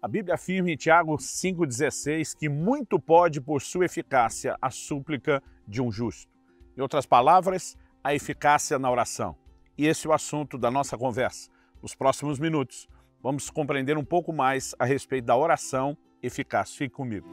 A Bíblia afirma em Tiago 5,16 que muito pode por sua eficácia a súplica de um justo. Em outras palavras, a eficácia na oração. E esse é o assunto da nossa conversa. Nos próximos minutos, vamos compreender um pouco mais a respeito da oração eficaz. Fique comigo.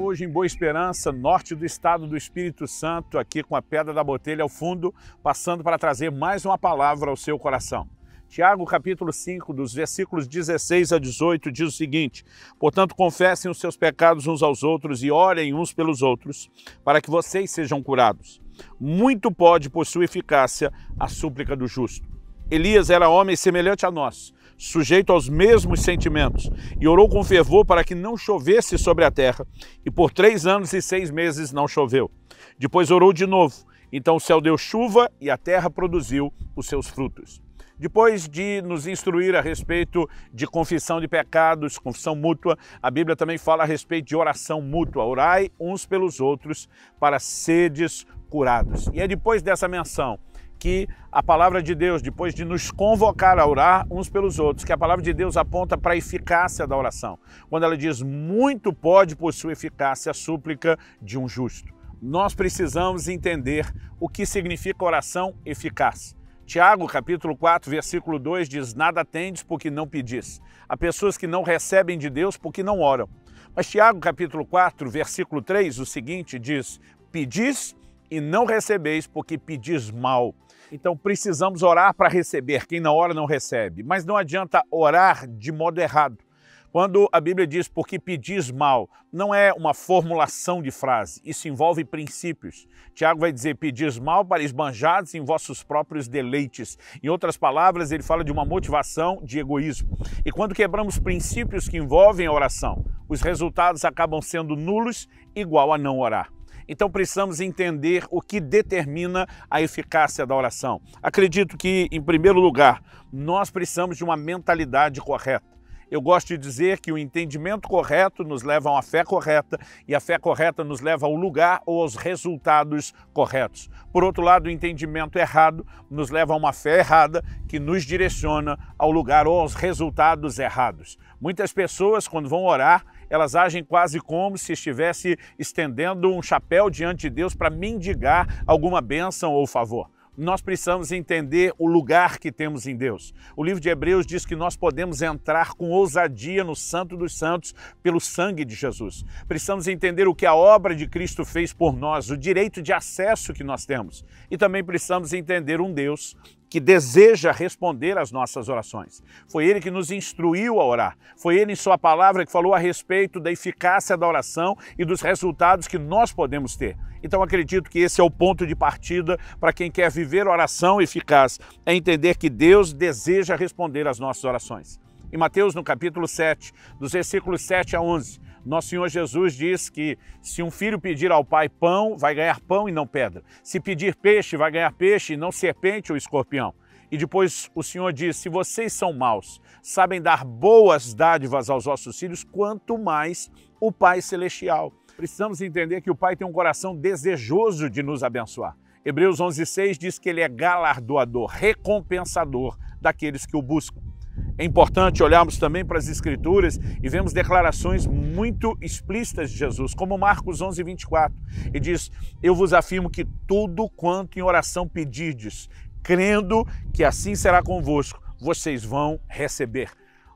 Hoje em Boa Esperança, norte do estado do Espírito Santo, aqui com a Pedra da Botelha ao fundo, passando para trazer mais uma palavra ao seu coração. Tiago, capítulo 5, dos versículos 16 a 18, diz o seguinte: portanto, confessem os seus pecados uns aos outros e orem uns pelos outros, para que vocês sejam curados. Muito pode, por sua eficácia, a súplica do justo. Elias era homem semelhante a nós, sujeito aos mesmos sentimentos, e orou com fervor para que não chovesse sobre a terra, e por 3 anos e 6 meses não choveu. Depois orou de novo, então o céu deu chuva e a terra produziu os seus frutos. Depois de nos instruir a respeito de confissão de pecados, confissão mútua, a Bíblia também fala a respeito de oração mútua. Orai uns pelos outros para seres curados. E é depois dessa menção que a palavra de Deus, depois de nos convocar a orar uns pelos outros, que a palavra de Deus aponta para a eficácia da oração. Quando ela diz, muito pode por sua eficácia a súplica de um justo. Nós precisamos entender o que significa oração eficaz. Tiago, capítulo 4, versículo 2 diz, nada tendes porque não pedis. Há pessoas que não recebem de Deus porque não oram. Mas Tiago, capítulo 4, versículo 3, o seguinte diz, pedis e não recebeis porque pedis mal. Então precisamos orar para receber, quem não ora não recebe. Mas não adianta orar de modo errado. Quando a Bíblia diz porque pedis mal, não é uma formulação de frase, isso envolve princípios. Tiago vai dizer, pedis mal para esbanjados em vossos próprios deleites. Em outras palavras, ele fala de uma motivação de egoísmo. E quando quebramos princípios que envolvem a oração, os resultados acabam sendo nulos, igual a não orar. Então precisamos entender o que determina a eficácia da oração. Acredito que, em primeiro lugar, nós precisamos de uma mentalidade correta. Eu gosto de dizer que o entendimento correto nos leva a uma fé correta e a fé correta nos leva ao lugar ou aos resultados corretos. Por outro lado, o entendimento errado nos leva a uma fé errada que nos direciona ao lugar ou aos resultados errados. Muitas pessoas, quando vão orar, elas agem quase como se estivesse estendendo um chapéu diante de Deus para mendigar alguma bênção ou favor. Nós precisamos entender o lugar que temos em Deus. O livro de Hebreus diz que nós podemos entrar com ousadia no Santo dos Santos pelo sangue de Jesus. Precisamos entender o que a obra de Cristo fez por nós, o direito de acesso que nós temos. E também precisamos entender um Deus que deseja responder às nossas orações. Foi Ele que nos instruiu a orar. Foi Ele, em sua palavra, que falou a respeito da eficácia da oração e dos resultados que nós podemos ter. Então acredito que esse é o ponto de partida para quem quer viver oração eficaz, é entender que Deus deseja responder às nossas orações. Em Mateus, no capítulo 7, dos versículos 7 a 11, nosso Senhor Jesus diz que se um filho pedir ao pai pão, vai ganhar pão e não pedra. Se pedir peixe, vai ganhar peixe e não serpente ou escorpião. E depois o Senhor diz, se vocês são maus, sabem dar boas dádivas aos vossos filhos, quanto mais o Pai Celestial. Precisamos entender que o Pai tem um coração desejoso de nos abençoar. Hebreus 11,6 diz que Ele é galardoador, recompensador daqueles que o buscam. É importante olharmos também para as Escrituras e vemos declarações muito explícitas de Jesus, como Marcos 11:24. E diz, eu vos afirmo que tudo quanto em oração pedirdes, crendo que assim será convosco, vocês vão receber.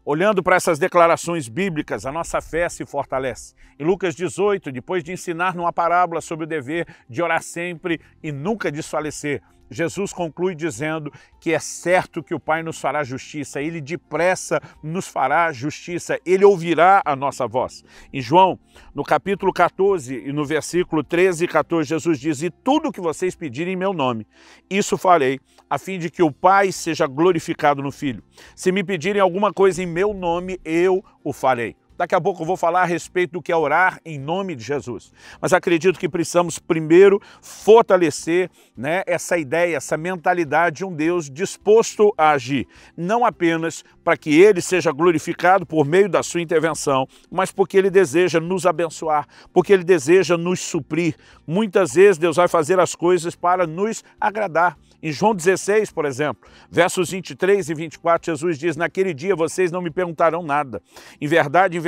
Olhando para essas declarações bíblicas, a nossa fé se fortalece. Em Lucas 18, depois de ensinar numa parábola sobre o dever de orar sempre e nunca desfalecer, Jesus conclui dizendo que é certo que o Pai nos fará justiça, Ele depressa nos fará justiça, Ele ouvirá a nossa voz. Em João, no capítulo 14 e no versículo 13 e 14, Jesus diz, e tudo que vocês pedirem em meu nome, isso farei, a fim de que o Pai seja glorificado no Filho. Se me pedirem alguma coisa em meu nome, eu o farei. Daqui a pouco eu vou falar a respeito do que é orar em nome de Jesus. Mas acredito que precisamos primeiro fortalecer, né, essa ideia, essa mentalidade de um Deus disposto a agir. Não apenas para que Ele seja glorificado por meio da sua intervenção, mas porque Ele deseja nos abençoar, porque Ele deseja nos suprir. Muitas vezes Deus vai fazer as coisas para nos agradar. Em João 16, por exemplo, versos 23 e 24, Jesus diz: naquele dia vocês não me perguntarão nada. Em verdade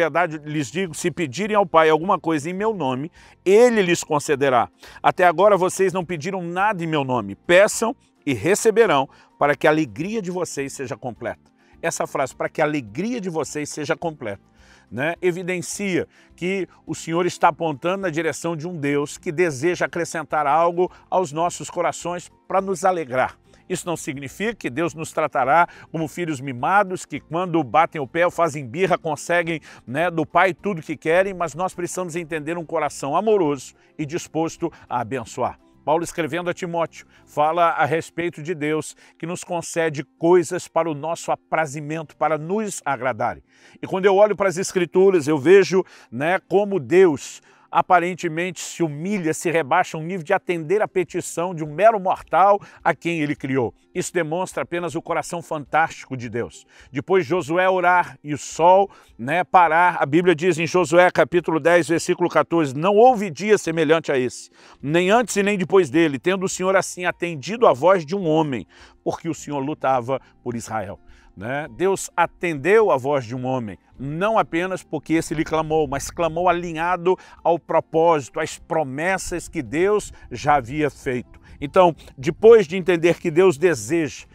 lhes digo, se pedirem ao Pai alguma coisa em meu nome, Ele lhes concederá. Até agora vocês não pediram nada em meu nome. Peçam e receberão, para que a alegria de vocês seja completa. Essa frase, para que a alegria de vocês seja completa, né, evidencia que o Senhor está apontando na direção de um Deus que deseja acrescentar algo aos nossos corações para nos alegrar. Isso não significa que Deus nos tratará como filhos mimados, que quando batem o pé ou fazem birra conseguem, né, do Pai tudo que querem, mas nós precisamos entender um coração amoroso e disposto a abençoar. Paulo, escrevendo a Timóteo, fala a respeito de Deus que nos concede coisas para o nosso aprazimento, para nos agradarem. E quando eu olho para as Escrituras, eu vejo, né, como Deus aparentemente se humilha, se rebaixa a um nível de atender a petição de um mero mortal a quem ele criou. Isso demonstra apenas o coração fantástico de Deus. Depois de Josué orar e o sol, né, parar, a Bíblia diz em Josué capítulo 10, versículo 14, não houve dia semelhante a esse, nem antes e nem depois dele, tendo o Senhor assim atendido a voz de um homem, porque o Senhor lutava por Israel. Deus atendeu a voz de um homem, não apenas porque esse lhe clamou, mas clamou alinhado ao propósito, às promessas que Deus já havia feito. Então, depois de entender que Deus deseja,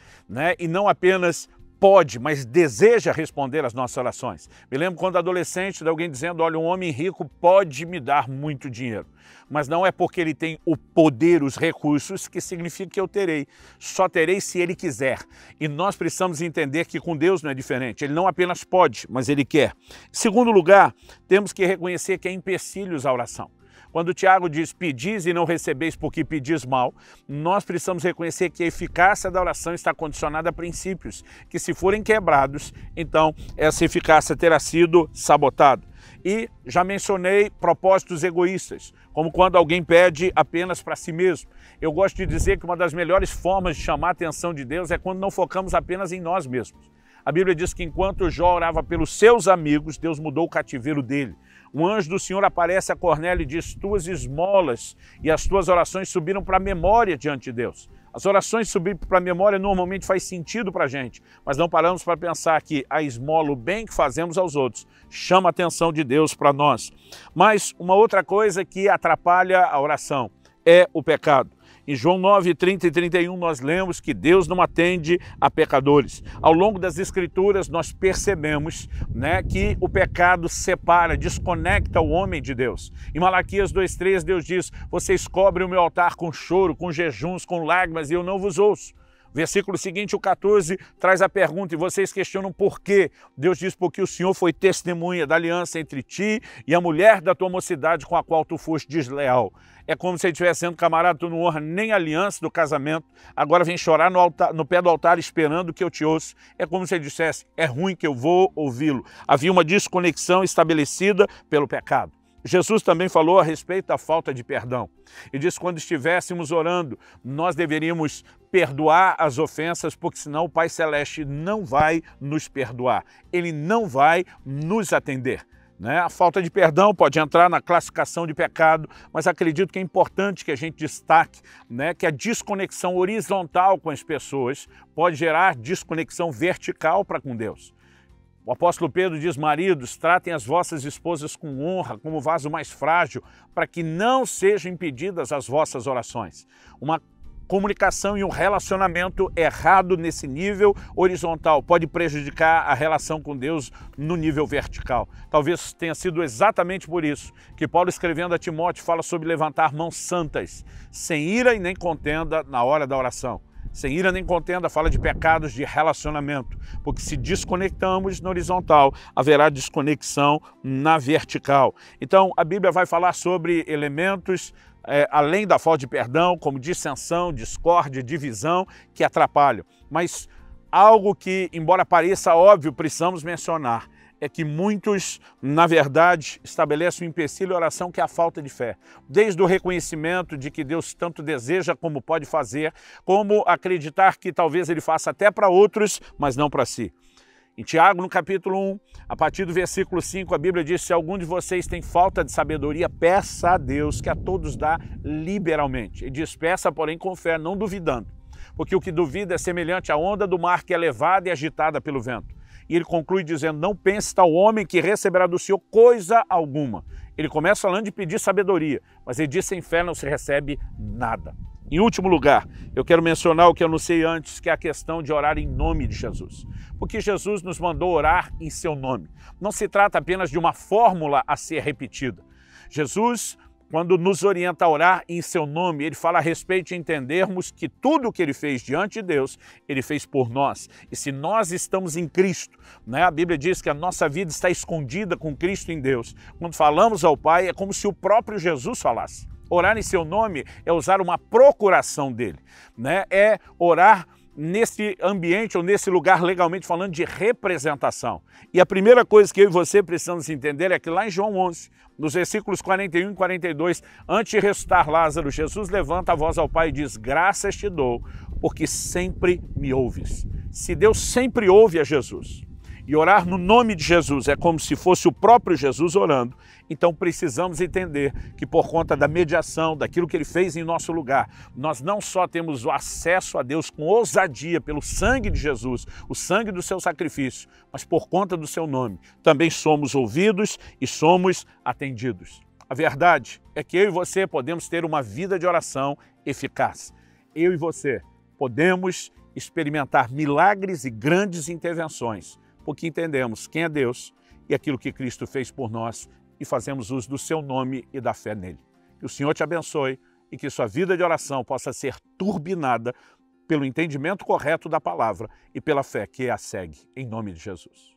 e não apenas pode, mas deseja responder às nossas orações. Me lembro quando adolescente de alguém dizendo, olha, um homem rico pode me dar muito dinheiro, mas não é porque ele tem o poder, os recursos, que significa que eu terei. Só terei se ele quiser. E nós precisamos entender que com Deus não é diferente. Ele não apenas pode, mas ele quer. Em segundo lugar, temos que reconhecer que há empecilhos à oração. Quando Tiago diz, pedis e não recebeis porque pedis mal, nós precisamos reconhecer que a eficácia da oração está condicionada a princípios, que se forem quebrados, então essa eficácia terá sido sabotada. E já mencionei propósitos egoístas, como quando alguém pede apenas para si mesmo. Eu gosto de dizer que uma das melhores formas de chamar a atenção de Deus é quando não focamos apenas em nós mesmos. A Bíblia diz que enquanto Jó orava pelos seus amigos, Deus mudou o cativeiro dele. Um anjo do Senhor aparece a Cornélio e diz, tuas esmolas e as tuas orações subiram para a memória diante de Deus. As orações subir para a memória normalmente faz sentido para a gente, mas não paramos para pensar que a esmola, o bem que fazemos aos outros, chama a atenção de Deus para nós. Mas uma outra coisa que atrapalha a oração é o pecado. Em João 9, 30 e 31, nós lemos que Deus não atende a pecadores. Ao longo das Escrituras, nós percebemos, que o pecado separa, desconecta o homem de Deus. Em Malaquias 2,3, Deus diz, vocês cobrem o meu altar com choro, com jejuns, com lágrimas, e eu não vos ouço. Versículo seguinte, o 14, traz a pergunta, e vocês questionam por quê? Deus diz, porque o Senhor foi testemunha da aliança entre ti e a mulher da tua mocidade com a qual tu foste desleal. É como se ele estivesse sendo camarada, tu não honra nem a aliança do casamento, agora vem chorar no pé do altar esperando que eu te ouça. É como se ele dissesse, é ruim que eu vou ouvi-lo. Havia uma desconexão estabelecida pelo pecado. Jesus também falou a respeito da falta de perdão. E disse que quando estivéssemos orando, nós deveríamos perdoar as ofensas, porque senão o Pai Celeste não vai nos perdoar. Ele não vai nos atender. A falta de perdão pode entrar na classificação de pecado, mas acredito que é importante que a gente destaque que a desconexão horizontal com as pessoas pode gerar desconexão vertical para com Deus. O apóstolo Pedro diz, maridos, tratem as vossas esposas com honra, como vaso mais frágil, para que não sejam impedidas as vossas orações. Uma comunicação e um relacionamento errado nesse nível horizontal pode prejudicar a relação com Deus no nível vertical. Talvez tenha sido exatamente por isso que Paulo, escrevendo a Timóteo, fala sobre levantar mãos santas, sem ira e nem contenda na hora da oração. Sem ira nem contenda, fala de pecados de relacionamento, porque se desconectamos no horizontal, haverá desconexão na vertical. Então, a Bíblia vai falar sobre elementos além da falta de perdão, como dissensão, discórdia, divisão, que atrapalham. Mas algo que, embora pareça óbvio, precisamos mencionar, é que muitos, na verdade, estabelecem um empecilho à oração que é a falta de fé. Desde o reconhecimento de que Deus tanto deseja como pode fazer, como acreditar que talvez Ele faça até para outros, mas não para si. Em Tiago, no capítulo 1, a partir do versículo 5, a Bíblia diz: se algum de vocês tem falta de sabedoria, peça a Deus, que a todos dá liberalmente. Ele diz: peça, porém, com fé, não duvidando. Porque o que duvida é semelhante à onda do mar que é levada e agitada pelo vento. E ele conclui dizendo: não pense tal homem que receberá do Senhor coisa alguma. Ele começa falando de pedir sabedoria, mas ele diz: sem fé não se recebe nada. Em último lugar, eu quero mencionar o que eu anunciei antes, que é a questão de orar em nome de Jesus. Porque Jesus nos mandou orar em seu nome. Não se trata apenas de uma fórmula a ser repetida. Jesus, quando nos orienta a orar em seu nome, ele fala a respeito de entendermos que tudo o que ele fez diante de Deus, ele fez por nós. E se nós estamos em Cristo, né? A Bíblia diz que a nossa vida está escondida com Cristo em Deus. Quando falamos ao Pai, é como se o próprio Jesus falasse. Orar em seu nome é usar uma procuração dele, né? É orar nesse ambiente ou nesse lugar, legalmente falando, de representação. E a primeira coisa que eu e você precisamos entender é que lá em João 11, nos versículos 41 e 42, antes de ressuscitar Lázaro, Jesus levanta a voz ao Pai e diz: graças te dou, porque sempre me ouves. Se Deus sempre ouve a Jesus, e orar no nome de Jesus é como se fosse o próprio Jesus orando, então precisamos entender que por conta da mediação, daquilo que ele fez em nosso lugar, nós não só temos o acesso a Deus com ousadia pelo sangue de Jesus, o sangue do seu sacrifício, mas por conta do seu nome, também somos ouvidos e somos atendidos. A verdade é que eu e você podemos ter uma vida de oração eficaz. Eu e você podemos experimentar milagres e grandes intervenções, porque entendemos quem é Deus e aquilo que Cristo fez por nós e fazemos uso do seu nome e da fé nele. Que o Senhor te abençoe e que sua vida de oração possa ser turbinada pelo entendimento correto da palavra e pela fé que a segue, em nome de Jesus.